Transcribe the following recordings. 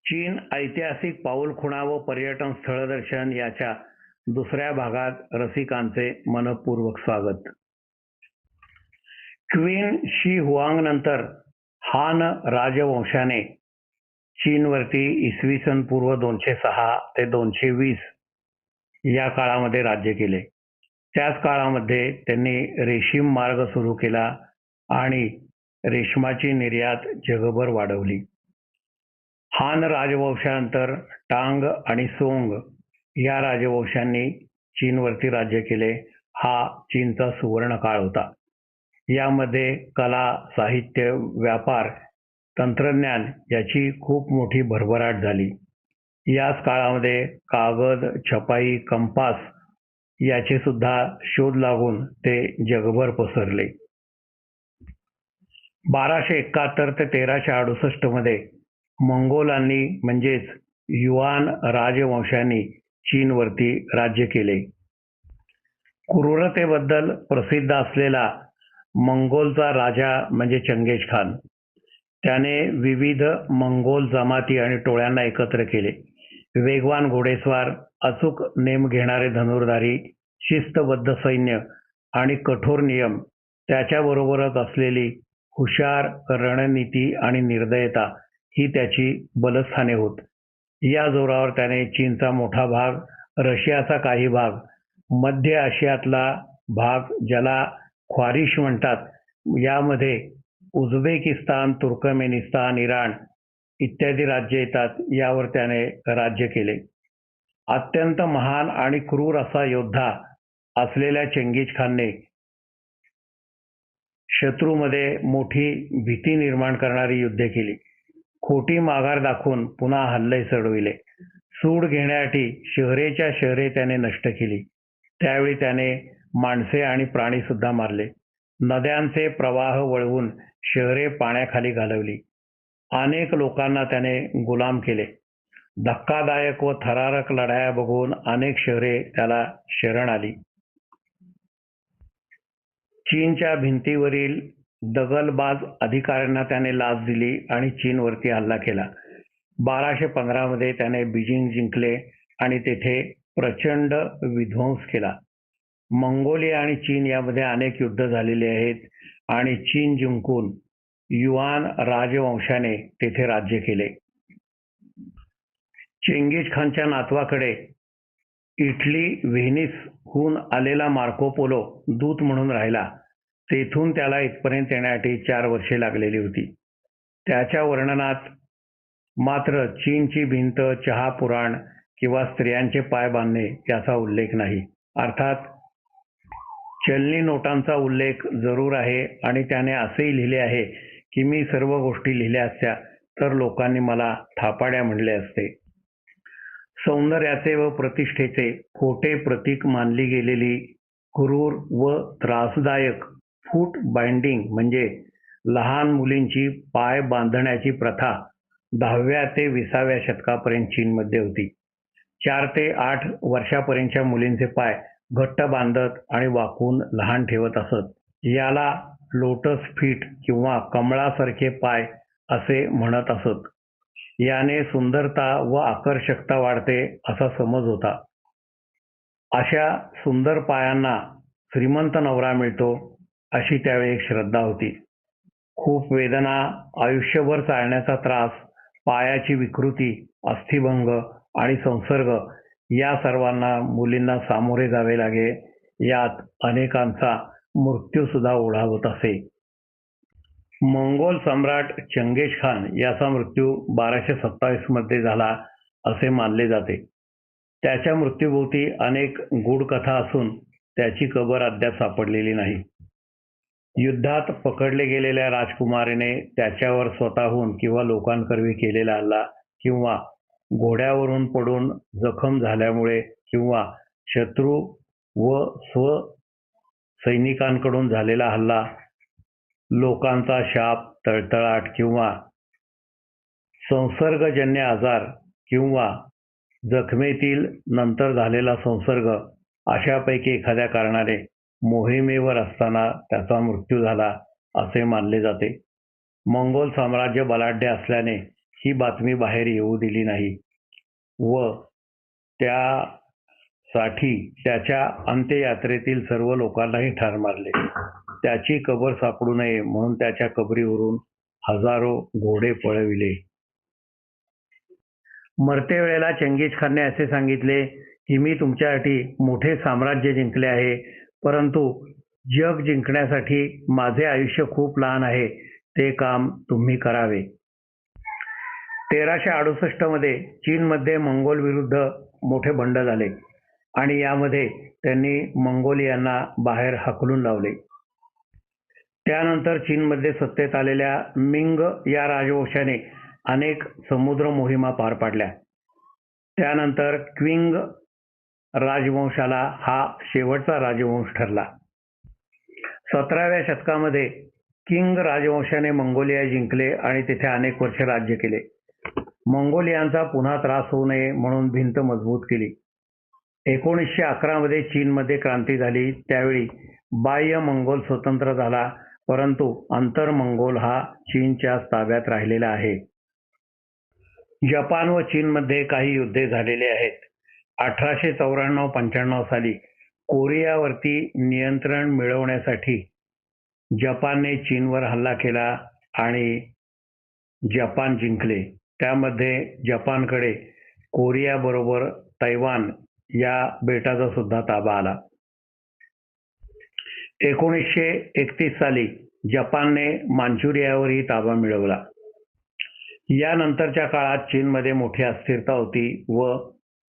चीन ऐतिहासिक पाऊलखुणा व पर्यटन स्थळदर्शन याच्या दुसऱ्या भागात रसिकांचे मनपूर्वक स्वागत. क्वीन शी हुआंगनंतर हान राजवंशाने चीनवरती इसवी सन पूर्व 206 ते 220 या काळामध्ये राज्य केले. त्याच काळामध्ये त्यांनी रेशीम मार्ग सुरू केला आणि रेशमाची निर्यात जगभर वाढवली. हान राजवंशानंतर टांग आणि सोंग या राजवंशांनी चीनवरती राज्य केले. हा चीनचा सुवर्ण काळ होता. यामध्ये कला, साहित्य, व्यापार, तंत्रज्ञान याची खूप मोठी भरभराट झाली. याच काळामध्ये कागद, छपाई, कंपास याचे सुद्धा शोध लागून ते जगभर पसरले. 1271 ते 1368 मध्ये मंगोलांनी म्हणजेच युआन राजवंशाने चीनवरती राज्य केले. क्रूरतेबद्दल प्रसिद्ध असलेला मंगोलचा राजा म्हणजे चंगेज खान. त्याने विविध मंगोल जमाती आणि टोळ्यांना एकत्र केले. वेगवान घोडेस्वार, अचूक नेम घेणारे धनुर्धारी, शिस्तबद्ध सैन्य आणि कठोर नियम, त्याच्याबरोबरच असलेली हुशार रणनीती आणि निर्दयता ही त्याची बलस्थाने होत. या जोरावर त्याने चीनचा मोठा भाग, रशियाचा काही भाग, मध्य आशियातला भाग ज्याला ख्वारिश म्हणतात, यामध्ये उझबेकिस्तान, तुर्कमेनिस्तान, इराण इत्यादी राज्ये येतात, यावर त्याने राज्य केले. अत्यंत महान आणि क्रूर असा योद्धा असलेल्या चंगीज खानने शत्रूमध्ये मोठी भीती निर्माण करणारी युद्धे केली. खोटी माघार दाखवून पुन्हा हल्ले चढविले. सूड घेण्यासाठी शहरेच्या शहरे त्याने नष्ट केली. त्यावेळी त्याने माणसे आणि प्राणी सुद्धा मारले. नद्यांचे प्रवाह वळवून शहरे पाण्याखाली घालवली. अनेक लोकांना त्याने गुलाम केले. धक्कादायक व थरारक लढाया बघून अनेक शहरे त्याला शरण आली. चीनच्या भिंतीवरील दगलबाज अधिकाऱ्यांना त्याने लाच दिली आणि चीनवरती हल्ला केला. 1215 मध्ये त्याने बीजिंग जिंकले आणि तेथे प्रचंड विध्वंस केला. मंगोलिया आणि चीन यामध्ये अनेक युद्ध झालेली आहेत आणि चीन जिंकून युआन राजवंशाने तेथे राज्य केले. चेंगीज खानच्या नातवाकडे इटली व्हेनिसहून आलेला मार्को पोलो दूत म्हणून राहिला. तेथून त्याला इथपर्यंत येण्यासाठी 4 वर्षे लागलेली होती. त्याच्या वर्णनात मात्र चीनची भिंत, चहा पुराण किंवा स्त्रियांचे पाय बांधणे याचा उल्लेख नाही. अर्थात चलनी नोटांचा उल्लेख जरूर आहे आणि त्याने असेही लिहिले आहे की मी सर्व गोष्टी लिहिल्या असत्या तर लोकांनी मला थापाड्या म्हणले असते. सौंदर्याचे व प्रतिष्ठेचे खोटे प्रतीक मानली गेलेली क्रूर व त्रासदायक फूट बाइंडिंग म्हणजे लहान मुलींची पाय बांधण्याची प्रथा 10व्या ते 20व्या शतकापर्यंत चीनमध्ये होती. 4 ते 8 वर्षापर्यंतच्या मुलींचे पाय घट्ट बांधत आणि वाकवून लहान ठेवत असत. याला लोटस फीट किंवा कमळासारखे पाय असे म्हणत असत. याने सुंदरता व आकर्षकता वाढते असा समज होता. अशा सुंदर पायांना श्रीमंत नवरा मिळतो अशी त्यावेळी एक श्रद्धा होती. खूप वेदना, आयुष्यभर चालण्याचा त्रास, पायाची विकृती, अस्थिभंग आणि संसर्ग या सर्वांना मुलींना सामोरे जावे लागे. यात अनेकांचा मृत्यू सुद्धा ओढावत असे. मंगोल सम्राट चंगेज खान याचा मृत्यू 1227 मध्ये झाला असे मानले जाते. त्याच्या मृत्यूभोवती अनेक गूढ कथा असून त्याची कबर अद्याप सापडलेली नाही. युद्धात पकडले गेलेल्या राजकुमारीने त्याच्यावर स्वतःहून किंवा लोकांकरवी केलेला हल्ला किंवा घोड्यावरून पडून जखम झाल्यामुळे किंवा शत्रू व स्व सैनिकांकडून झालेला हल्ला, लोकांचा शाप, तळतळाट किंवा संसर्गजन्य आजार किंवा जखमेतील नंतर झालेला संसर्ग अशापैकी एखाद्या कारणाने मोहिमेवर असताना त्याचा मृत्यू झाला असे मानले जाते. मंगोल साम्राज्य बलाढ्य असल्याने ही बातमी बाहेर येऊ दिली नाही व त्यासाठी त्याच्या अंत्ययात्रेतील सर्व लोकांनाही ठार मारले. त्याची कबर सापडू नये म्हणून त्याच्या कबरीवरून हजारो घोडे पळविले. मरते वेळेला चंगीझखानने असे सांगितले की मी तुमच्यासाठी मोठे साम्राज्य जिंकले आहे, परंतु जग जिंकण्यासाठी माझे आयुष्य खूप लहान आहे, ते काम तुम्ही करावे. 1368 मध्ये चीनमध्ये मंगोल विरुद्ध मोठे बंड झाले आणि यामध्ये त्यांनी मंगोलियांना बाहेर हाकलून लावले. त्यानंतर चीनमध्ये सत्तेत आलेल्या मिंग या राजवंशाने अनेक समुद्र मोहिमा पार पाडल्या. त्यानंतर क्विंग राजवंशाला हा शेवटचा राजवंश ठरला. 17व्या शतकामध्ये किंग राजवंशाने मंगोलिया जिंकले आणि तिथे अनेक वर्ष राज्य केले. मंगोलियांचा पुन्हा त्रास होऊ नये म्हणून भिंत मजबूत केली. 1911 मध्ये चीनमध्ये क्रांती झाली. त्यावेळी बाह्य मंगोल स्वतंत्र झाला, परंतु अंतर मंगोल हा चीनच्या ताब्यात राहिलेला आहे. जपान व चीनमध्ये काही युद्धे झालेली आहेत. 1894-95 साली कोरियावरती नियंत्रण मिळवण्यासाठी जपानने चीनवर हल्ला केला आणि जपान जिंकले. त्यामध्ये जपानकडे कोरियाबरोबर तैवान या बेटाचा सुद्धा ताबा आला. 1931 साली जपानने मांचुरियावरही ताबा मिळवला. यानंतरच्या काळात चीनमध्ये मोठी अस्थिरता होती व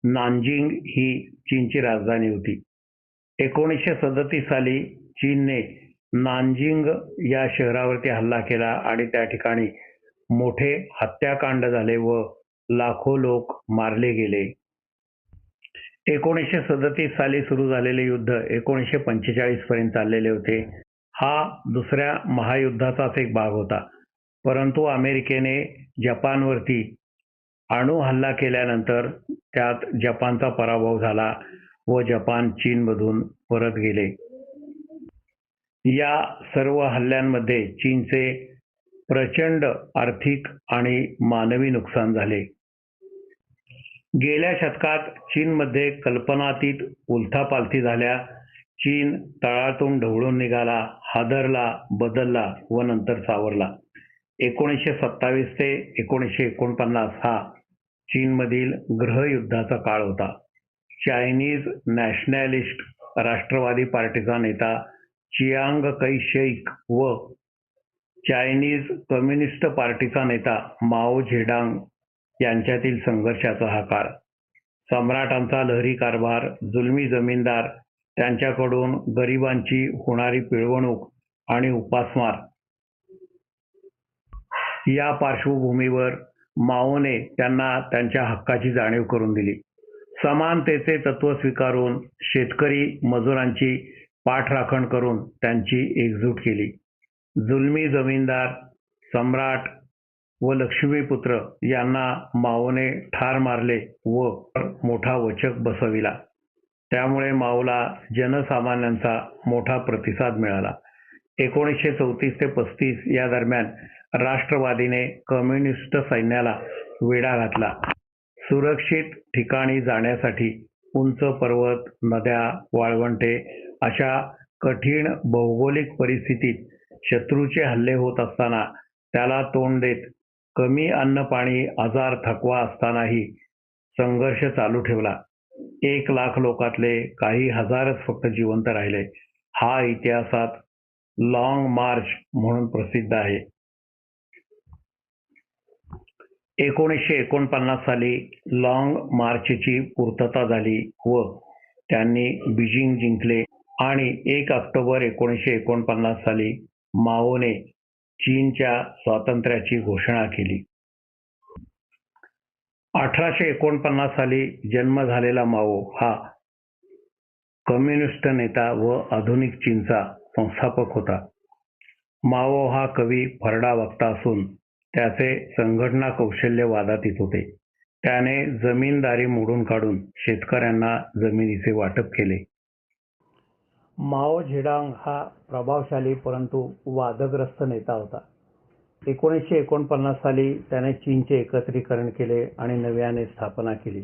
नानजिंग ही चीनची राजधानी होती. 1937 साली चीनने नानजिंग या शहरावरती हल्ला केला आणि त्या ठिकाणी मोठे हत्याकांड झाले व लाखो लोक मारले गेले. 1937 साली सुरू झालेले युद्ध 1945 पर्यंत चाललेले होते. हा दुसऱ्या महायुद्धाचाच एक भाग होता, परंतु अमेरिकेने जपानवरती अणु हल्ला केल्यानंतर त्यात जपानचा पराभव झाला व जपान चीनमधून परत गेले. या सर्व हल्ल्यांमध्ये चीनचे प्रचंड आर्थिक आणि मानवी नुकसान झाले. गेल्या शतकात चीनमध्ये कल्पनातीत उलथापालथी झाल्या. चीन तळातून ढवळून निघाला, हादरला, बदलला व नंतर सावरला. 1927 ते 1949 हा चीनमधील गृहयुद्धाचा काळ होता. चायनीज नॅशनॅलिस्ट राष्ट्रवादी पार्टीचा नेता चियांग कै शेक व चायनीज कम्युनिस्ट पार्टीचा नेता माओ झेडांग यांच्यातील संघर्षाचा हा काळ. सम्राटांचा लहरी कारभार, जुलमी जमीनदार, त्यांच्याकडून गरिबांची होणारी पिळवणूक आणि उपासमार या पार्श्वभूमीवर माओने त्यांना त्यांच्या हक्काची जाणीव करून दिली. समानतेचे तत्व स्वीकारून शेतकरी मजुरांची पाठराखण करून त्यांची एकजूट केली. जुलमी जमीनदार, सम्राट व लक्ष्मीपुत्र यांना माओने ठार मारले व मोठा वचक बसविला. त्यामुळे माओला जनसामान्यांचा मोठा प्रतिसाद मिळाला. 1934 ते 35 या दरम्यान राष्ट्रवादीने कम्युनिस्ट सैन्याला वेढा घातला. सुरक्षित ठिकाणी जाण्यासाठी उंच पर्वत, नद्या, वाळवंटे अशा कठीण भौगोलिक परिस्थितीत शत्रूचे हल्ले होत असताना त्याला तोंड देत कमी अन्न पाणी, आजार, थकवा असतानाही संघर्ष चालू ठेवला. 1 लाख लोकातले काही हजारच फक्त जिवंत राहिले. हा इतिहासात लाँग मार्च म्हणून प्रसिद्ध आहे. 1949 साली लाँग मार्चची पूर्तता झाली व त्यांनी बीजिंग जिंकले आणि 1 ऑक्टोबर 1949 साली माओने चीनच्या स्वातंत्र्याची घोषणा केली. 1849 साली जन्म झालेला माओ हा कम्युनिस्ट नेता व आधुनिक चीनचा संस्थापक होता. माओ हा कवी, फरडा वक्ता असून त्याचे संघटना कौशल्य वादातीत होते. त्याने जमीनदारी मोडून काढून शेतकऱ्यांना जमिनीचे वाटप केले. माओ झेडांग हा प्रभावशाली परंतु वादग्रस्त नेता होता. 1949 साली त्याने चीनचे एकत्रीकरण केले आणि नव्याने स्थापना केली.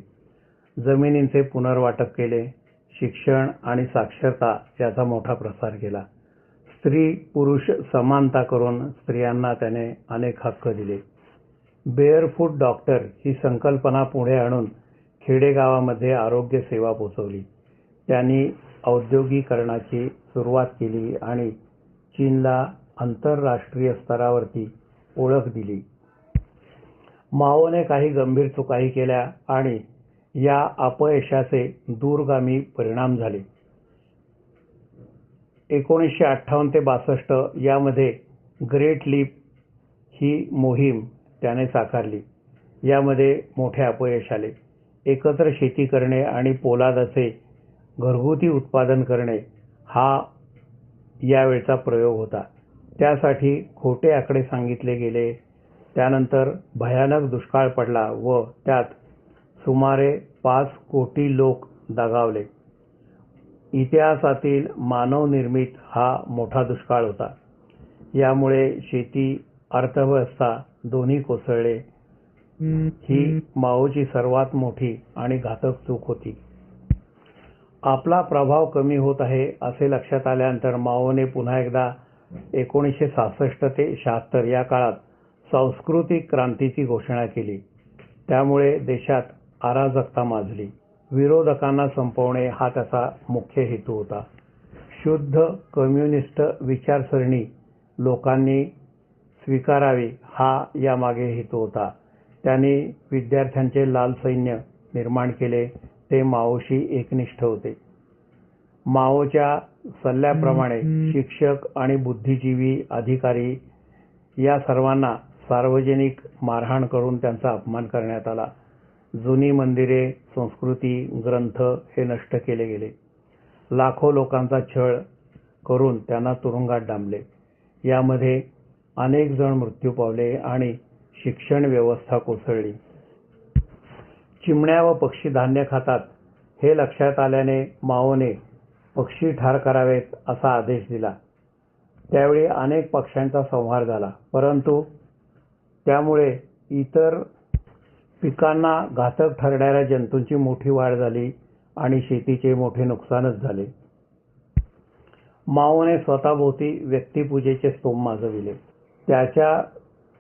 जमिनींचे पुनर्वाटप केले. शिक्षण आणि साक्षरता याचा मोठा प्रसार केला. स्त्री पुरुष समानता करून स्त्रियांना त्याने अनेक हक्क दिले. बेअरफूट डॉक्टर ही संकल्पना पुढे आणून खेडेगावामध्ये आरोग्य सेवा पोचवली. त्यांनी औद्योगिकरणाची सुरुवात केली आणि चीनला आंतरराष्ट्रीय स्तरावरती ओळख दिली. माओने काही गंभीर चुकाही केल्या आणि या अपयशाचे दूरगामी परिणाम झाले. 1958 ते 62 यामध्ये ग्रेट लीप ही मोहीम त्याने साकारली. यामध्ये मोठे अपयश आले. एकत्र शेती करणे आणि पोलादाचे घरगुती उत्पादन करणे हा यावेळचा प्रयोग होता. त्यासाठी खोटे आकडे सांगितले गेले. त्यानंतर भयानक दुष्काळ पडला व त्यात सुमारे 5 कोटी लोक दगावले. इतिहासातील मानवनिर्मित हा मोठा दुष्काळ होता. यामुळे शेती, अर्थव्यवस्था दोन्ही कोसळले. ही माओची सर्वात मोठी आणि घातक चूक होती. आपला प्रभाव कमी होत आहे असे लक्षात आल्यानंतर माओने पुन्हा एकदा 1966 ते 76 या काळात सांस्कृतिक क्रांतीची घोषणा केली. त्यामुळे देशात अराजकता माजली. विरोधकांना संपवणे हा त्याचा मुख्य हेतू होता. शुद्ध कम्युनिस्ट विचारसरणी लोकांनी स्वीकारावी हा यामागे हेतू होता. त्यांनी विद्यार्थ्यांचे लाल सैन्य निर्माण केले. ते माओशी एकनिष्ठ होते. माओच्या सल्ल्याप्रमाणे शिक्षक आणि बुद्धिजीवी अधिकारी या सर्वांना सार्वजनिक मारहाण करून त्यांचा अपमान करण्यात आला. जुनी मंदिरे, संस्कृती, ग्रंथ हे नष्ट केले गेले. लाखो लोकांचा छळ करून त्यांना तुरुंगात डांबले. यामध्ये अनेक जण मृत्यू पावले आणि शिक्षण व्यवस्था कोसळली. चिमण्या व पक्षी धान्य खातात हे लक्षात आल्याने माओने पक्षी ठार करावेत असा आदेश दिला. त्यावेळी अनेक पक्ष्यांचा संहार झाला. परंतु त्यामुळे इतर पिकांना घातक ठरणाऱ्या जंतूंची मोठी वाढ झाली आणि शेतीचे मोठे नुकसानच झाले. माओने स्वतःभोवती व्यक्तिपूजेचे स्तंभ माजविले. त्याच्या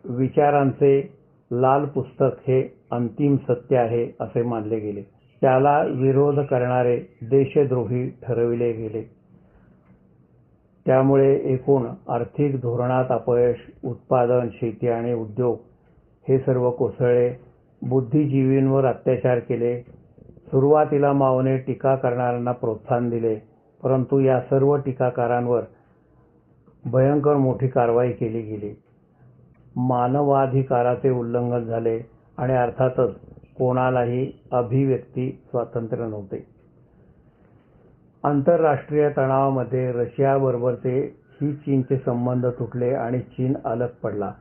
विचारांचे लाल पुस्तक हे अंतिम सत्य आहे असे मानले गेले. त्याला विरोध करणारे देशद्रोही ठरविले गेले. त्यामुळे एकूण आर्थिक धोरणात अपयश, उत्पादन, शेती आणि उद्योग हे सर्व कोसळले. बुद्धिजीवींवर अत्याचार केले. सुरुवातीला माओने टीका करणाऱ्यांना प्रोत्साहन दिले, परंतु या सर्व टीकाकारांवर भयंकर मोठी कारवाई केली गेली. मानवाधिकाराचे उल्लंघन झाले आणि अर्थातच कोणालाही अभिव्यक्ती स्वातंत्र्य नव्हते. आंतरराष्ट्रीय तणावामध्ये रशियाबरोबरचे ही चीनचे संबंध तुटले आणि चीन अलग पडला.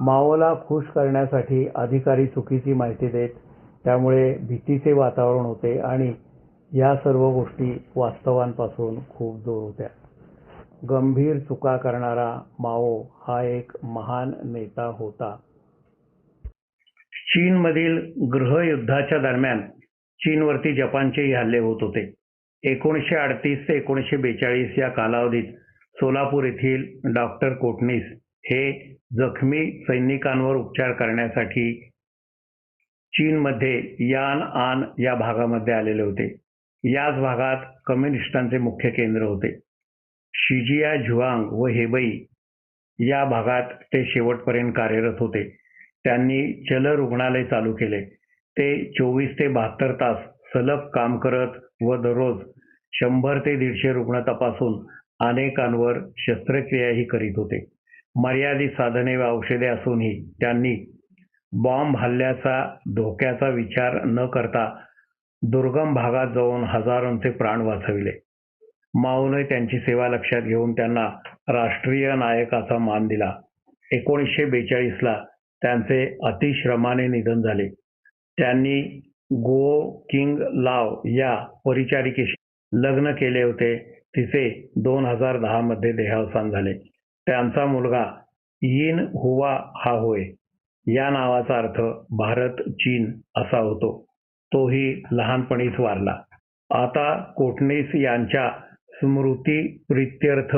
माओला खुश करण्यासाठी अधिकारी चुकीची माहिती देत. त्यामुळे भीतीचे वातावरण होते आणि या सर्व गोष्टी वास्तवांपासून खूप दूर होत्या. गंभीर चुका करणारा माओ हा एक महान नेता होता. चीनमधील गृहयुद्धाच्या दरम्यान चीनवरती जपानचेही हल्ले होत होते. 1938 ते 1942 या कालावधीत सोलापूर येथील डॉक्टर कोटणीस हे जखमी सैनिकांवर उपचार करण्यासाठी चीनमध्ये यानआन या भागामध्ये आलेले होते. याच भागात कम्युनिस्टांचे मुख्य केंद्र होते. शिजिया झुआंग व हेबई या भागात ते शेवटपर्यंत कार्यरत होते. त्यांनी चल रुग्णालय चालू केले. ते 24 ते 72 तास सलग काम करत व दररोज 100 ते 150 रुग्ण तपासून अनेकांवर शस्त्रक्रियाही करीत होते. मर्यादित साधने व औषधे असूनही त्यांनी बॉम्ब हल्ल्याचा धोक्याचा विचार न करता दुर्गम भागात जाऊन हजारोंचे प्राण वाचविले. माओने त्यांची सेवा लक्षात घेऊन त्यांना राष्ट्रीय नायकाचा मान दिला. 1942 ला त्यांचे अतिश्रमाने निधन झाले. त्यांनी गो किंग लाव या परिचारिकेशी लग्न केले होते. तिचे 2010 मध्ये देहावसान झाले. त्यांचा मुलगा यिन हुवा हा होय. या नावाचा अर्थ भारत चीन असा होतो. तोही लहानपणीच वारला. आता कोटणीस यांच्या स्मृतिप्रित्यर्थ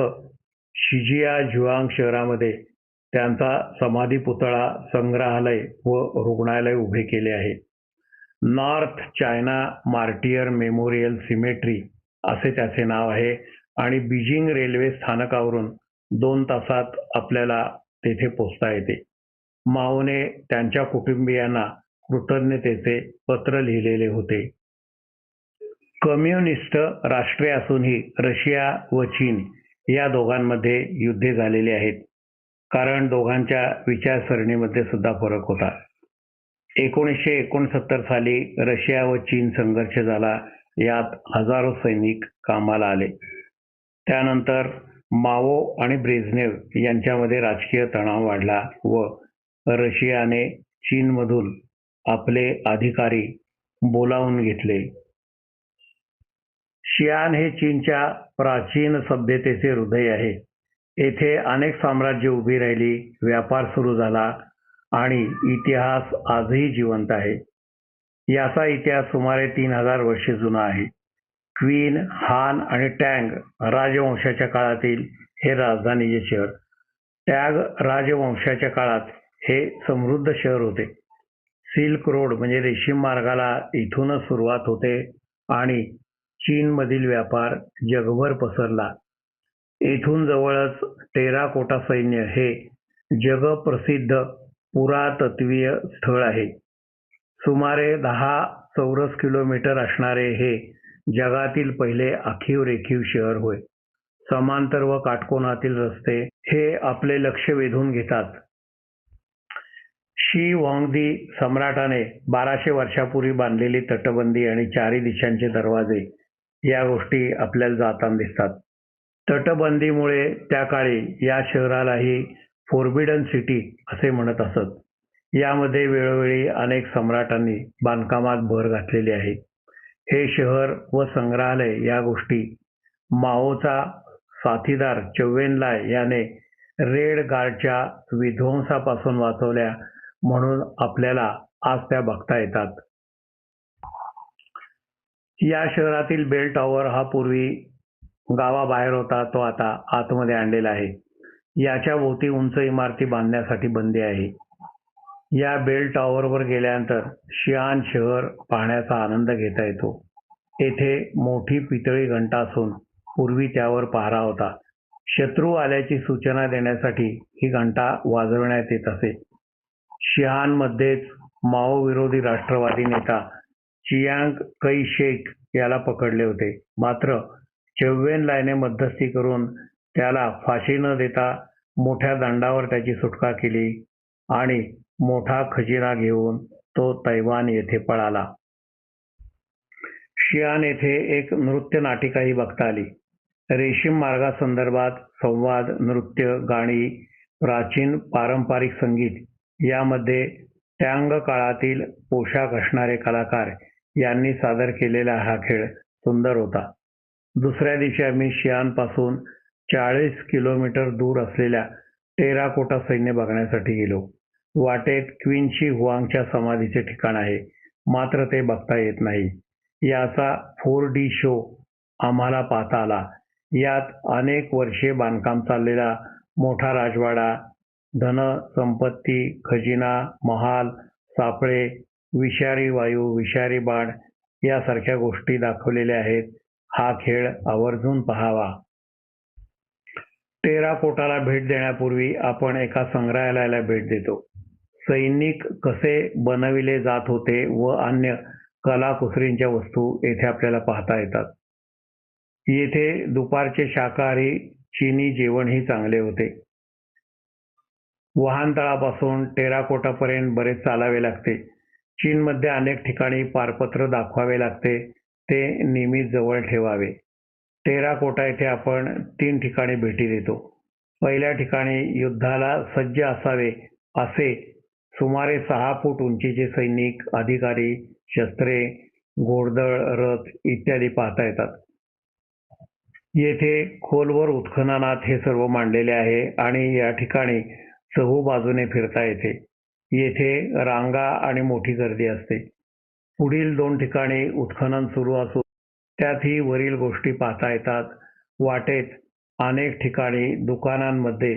शिजियाझुआंग शहरामध्ये त्यांचा समाधी पुतळा, संग्रहालय व रुग्णालय उभे केले आहे. North China martyr memorial symmetry असे त्याचे नाव आहे आणि बीजिंग रेल्वे स्थानकावरून 2 तासात आपल्याला तेथे पोहोचता येते. माओने त्यांच्या कुटुंबियांना कृतज्ञतेचे पत्र लिहिलेले होते. कम्युनिस्ट राष्ट्रे असूनही रशिया व चीन या दोघांमध्ये युद्धे झालेली आहेत. कारण दोघांच्या विचारसरणीमध्ये सुद्धा फरक होता. 1969 साली रशिया व चीन संघर्ष झाला. यात हजारो सैनिक कामाला आले. त्यानंतर माओ आणि ब्रेझनेव यांच्यामध्ये राजकीय तणाव वाढला व रशियाने चीनमधून आपले अधिकारी बोलावून घेतले. शियान हे चीनच्या प्राचीन सभ्यतेचे हृदय आहे. येथे अनेक साम्राज्य उभी राहिली, व्यापार सुरू झाला आणि इतिहास आजही जिवंत आहे. याचा इतिहास सुमारे 3000 वर्षे जुना आहे. क्वीन, हान आणि टँग राजवंशाच्या काळातील हे राजधानीचे शहर. टँग राजवंशाच्या काळात हे समृद्ध शहर होते. सिल्क रोड म्हणजे रेशीम मार्गाला इथूनच सुरुवात होते आणि चीनमधील व्यापार जगभर पसरला. येथून जवळच टेराकोटा सैन्य हे जगप्रसिद्ध पुरातत्वीय स्थळ आहे. सुमारे 10 चौरस किलोमीटर असणारे हे जगातील पहिले आखीव रेखीव शहर होय. समांतर व काटकोनातील रस्ते हे आपले लक्ष वेधून घेतात. शी हुआंगदी सम्राटाने 1200 वर्षापूर्वी बांधलेली तटबंदी आणि चारी दिशांचे दरवाजे या गोष्टी आपल्याला जाताना दिसतात. तटबंदीमुळे त्या काळी या शहरालाही फोर्बिडन सिटी असे म्हणत असत. यामध्ये वेळोवेळी अनेक सम्राटांनी बांधकामात भर घातलेली आहे. हे शहर व संग्रहालय या गोष्टी माओचा साथीदार चौएनलाय याने रेड गार्डच्या विध्वंसापासून वाचवल्या म्हणून आपल्याला आज त्या बघता येतात. या शहरातील बेल टॉवर हा पूर्वी गावाबाहेर होता, तो आता आतमध्ये आणलेला आहे. याच्या भोवती उंच इमारती बांधण्यासाठी बंदी आहे. या बेल टॉवरवर गेल्यानंतर शियान शहर पाहण्याचा आनंद घेता येतो. येथे मोठी पितळी घंटा असून पूर्वी त्यावर पहारा होता. शत्रू आल्याची सूचना देण्यासाठी ही घंटा वाजवण्यात येत असे. शियानमध्येच माओ विरोधी राष्ट्रवादी नेता चियांग कै शेक याला पकडले होते. मात्र चौएनलायने मध्यस्थी करून त्याला फाशी न देता मोठ्या दंडावर त्याची सुटका केली आणि मोठा खजिना घेऊन तो तैवान येथे पळाला. शियान येथे एक नृत्य नाटिकाही बघता आली. रेशीम मार्गासंदर्भात संवाद, नृत्य, गाणी, प्राचीन पारंपरिक संगीत यामध्ये टँग काळातील पोशाख असणारे कलाकार यांनी सादर केलेला हा खेळ सुंदर होता. दुसऱ्या दिवशी आम्ही शियानपासून 40 किलोमीटर दूर असलेल्या टेराकोटा सैन्य बघण्यासाठी गेलो. वाटेत क्वीन शी हुआंगच्या समाधीचे ठिकाण आहे, मात्र ते बघता येत नाही. याचा 4D शो आम्हाला पाहता आला. यात अनेक वर्षे बांधकाम चाललेला मोठा राजवाडा, धन संपत्ती, खजिना, महाल, सापळे, विषारी वायू, विषारी बाण यासारख्या गोष्टी दाखवलेल्या आहेत. हा खेळ आवर्जून पाहावा. टेराकोटाला भेट देण्यापूर्वी आपण एका संग्रहालयाला भेट देतो. सैनिक कसे बनविले जात होते व अन्य कलाकुसरींच्या वस्तू येथे आपल्याला पाहता येतात. येथे दुपारचे शाकाहारी चीनी जेवणही चांगले होते. वाहनतळापासून टेराकोटापर्यंत बरेच चालावे लागते. चीनमध्ये अनेक ठिकाणी पारपत्र दाखवावे लागते, ते नेहमी जवळ ठेवावे. टेराकोटा येथे आपण 3 ठिकाणी भेटी देतो. पहिल्या ठिकाणी युद्धाला सज्ज असावे असे सुमारे 6 फूट उंचीचे सैनिक, अधिकारी, शस्त्रे, घोडदळ, रथ इत्यादी पाहता येतात. येथे खोलवर उत्खननात हे सर्व मांडलेले आहे आणि या ठिकाणी चहूबाजूने फिरता येते. येथे रांगा आणि मोठी गर्दी असते. पुढील 2 ठिकाणी उत्खनन सुरू असून त्यातही वरील गोष्टी पाहता येतात. वाटेत अनेक ठिकाणी दुकानांमध्ये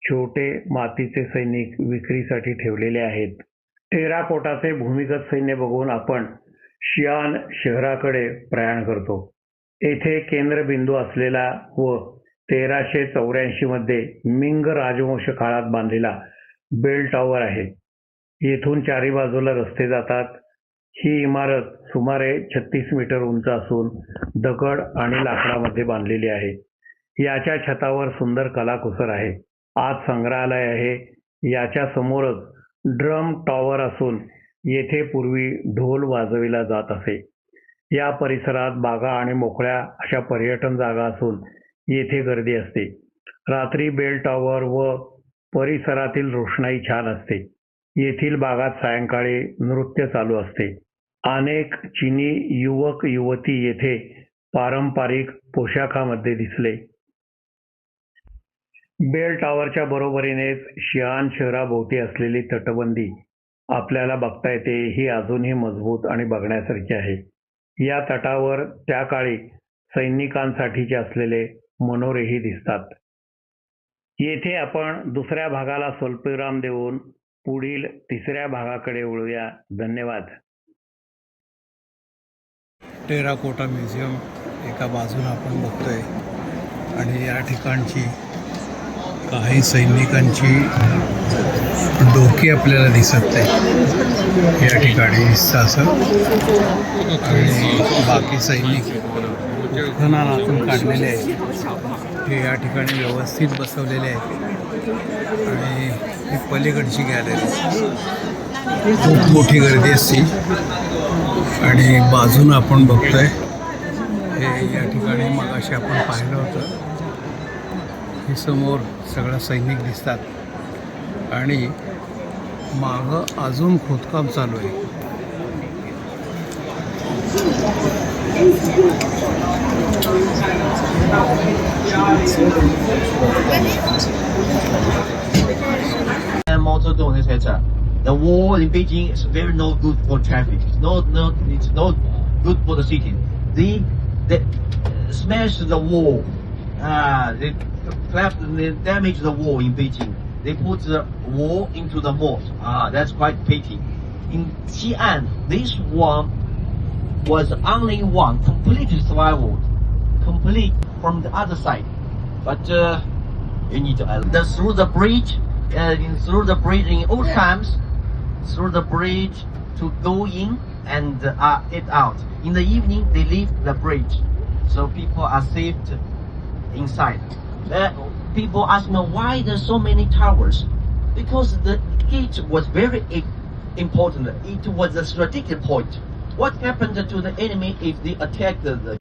छोटे मातीचे सैनिक विक्रीसाठी ठेवलेले आहेत. टेराकोटाचे भूमिगत सैन्य बघून आपण शियान शहराकडे प्रयाण करतो. येथे केंद्रबिंदू असलेला व 1384 मध्ये मिंग राजवंश काळात बांधलेला बेल टॉवर आहे. येथून चारी बाजूला रस्ते जातात. ही इमारत सुमारे 36 मीटर उंच असून दगड आणि लाकडामध्ये बांधलेली आहे. याच्या छतावर सुंदर कलाकुसर आहे. आत संग्रहालय आहे. याच्या समोरच ड्रम टॉवर असून येथे पूर्वी ढोल वाजविला जात असे. या परिसरात बागा आणि मोकळ्या अशा पर्यटन जागा असून येथे गर्दी असते. रात्री बेल टॉवर व परिसरातील रोषणाई छान असते. येथील भागात सायंकाळी नृत्य चालू असते. अनेक चीनी युवक युवती येथे पारंपरिक पोशाखामध्ये दिसले. बेल टॉवरच्या बरोबरीनेच शियान शहराभोवती असलेली तटबंदी आपल्याला बघता येते. ही अजूनही मजबूत आणि बघण्यासारखी आहे. या तटावर त्या काळी सैनिकांसाठीचे असलेले मनोरेही दिसतात. येथे आपण दुसऱ्या भागाला स्वल्पविराम देऊन पुढील तिसऱ्या भागाकडे वळूया. धन्यवाद. टेराकोटा म्युझियम एका बाजूला आपण बघतोय आणि या ठिकाणची काही सैनिकांची डोकी आपल्याला दिसत नाही. या ठिकाणी दिसतं असं आणि बाकी सैनिक उत्खननातून काढलेले आहेत. हे या ठिकाणी व्यवस्थित बसवलेले आहेत आणि ही पलीकडची गॅलरी खूप मोठी गर्दी असते आणि बाजूनं आपण बघतोय हे या ठिकाणी मगाशी आपण पाहिलं होतं. हे समोर सगळं सैनिक दिसतात आणि मागं अजून खोदकाम चालू आहे. The wall in Beijing is very no good for traffic. It's not good for the city. They smashed the wall. They damaged the wall in Beijing. They put the wall into the mosque. That's quite pity. In Xi'an, this one was only one completely survived, complete from the other side. But you need to through the bridge. Through the bridge in old times, through the bridge to go in and it out. In the evening, they leave the bridge, so people are saved inside. People ask me why there's so many towers. Because the gate was very important. It was a strategic point. What happened to the enemy if they attacked the